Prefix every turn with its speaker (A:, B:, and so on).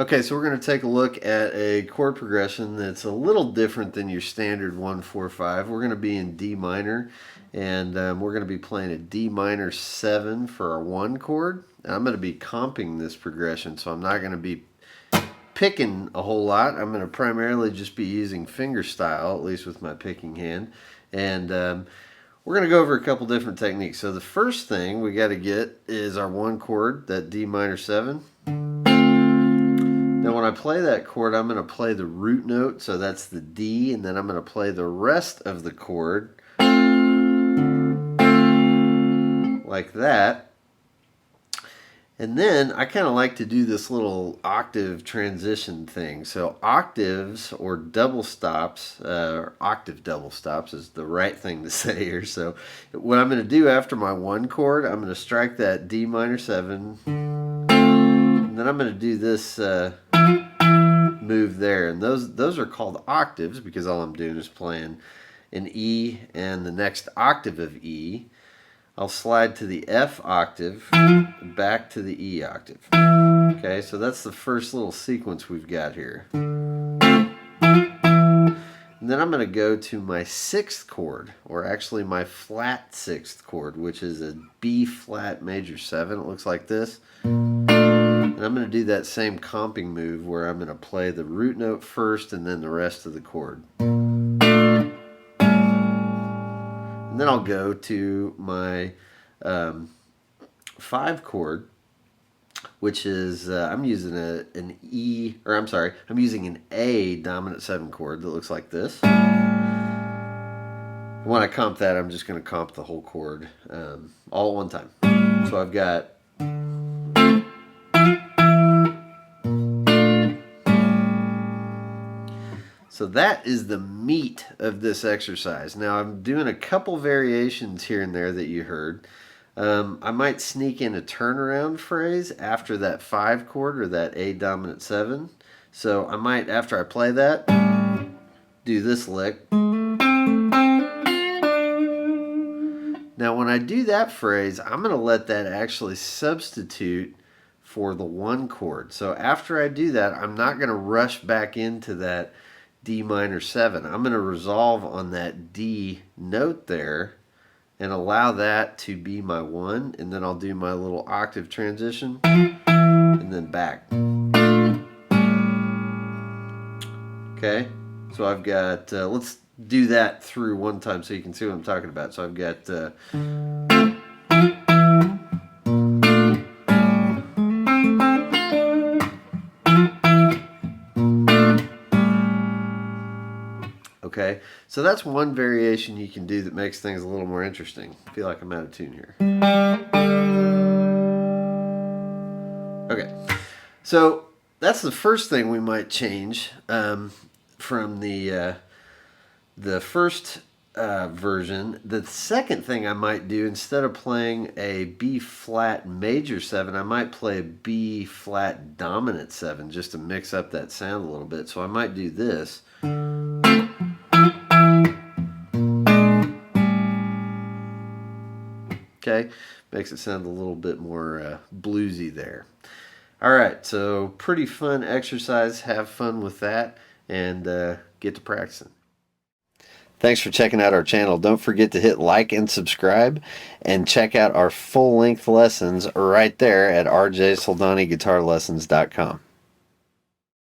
A: Okay, so we're going to take a look at a chord progression that's a little different than your standard 1-4-5. We're going to be in D minor, and we're going to be playing a D minor 7 for our 1 chord. And I'm going to be comping this progression, so I'm not going to be picking a whole lot. I'm going to primarily just be using finger style, at least with my picking hand. And we're going to go over a couple different techniques. So the first thing we got to get is our 1 chord, that D minor 7. Now when I play that chord, I'm going to play the root note, so that's the D, and then I'm going to play the rest of the chord like that. And then I kind of like to do this little octave transition thing. So octaves or double stops, or octave double stops is the right thing to say here. So what I'm going to do after my 1 chord, I'm going to strike that D minor 7, and then I'm going to do this move there, and those are called octaves because all I'm doing is playing an E and the next octave of E. I'll slide to the F octave, back to the E octave. Okay, so that's the first little sequence we've got here. And then I'm going to go to my 6th chord, or actually my flat 6th chord, which is a B flat major 7. It looks like this. And I'm going to do that same comping move where I'm going to play the root note first and then the rest of the chord. And then I'll go to my 5 chord, which is, I'm using an E, or I'm sorry, I'm using an A dominant 7 chord that looks like this. When I comp that, I'm just going to comp the whole chord all at one time. So I've got So that is the meat of this exercise. Now I'm doing a couple variations here and there that you heard. I might sneak in a turnaround phrase after that 5 chord or that A dominant 7. So I might, after I play that, do this lick. Now when I do that phrase, I'm going to let that actually substitute for the 1 chord. So after I do that, I'm not going to rush back into that D minor 7. I'm going to resolve on that D note there and allow that to be my 1, and then I'll do my little octave transition and then back. Okay, so I've got, let's do that through one time so you can see what I'm talking about. So I've got okay, so that's one variation you can do that makes things a little more interesting. I feel like I'm out of tune here. Okay, so that's the first thing we might change from the first version. The second thing I might do, instead of playing a B flat major 7, I might play a B flat dominant 7 just to mix up that sound a little bit. So I might do this. Okay, makes it sound a little bit more bluesy there. All right, so pretty fun exercise. Have fun with that and get to practicing. Thanks for checking out our channel. Don't forget to hit like and subscribe, and check out our full-length lessons right there at rjsoldaniguitarlessons.com.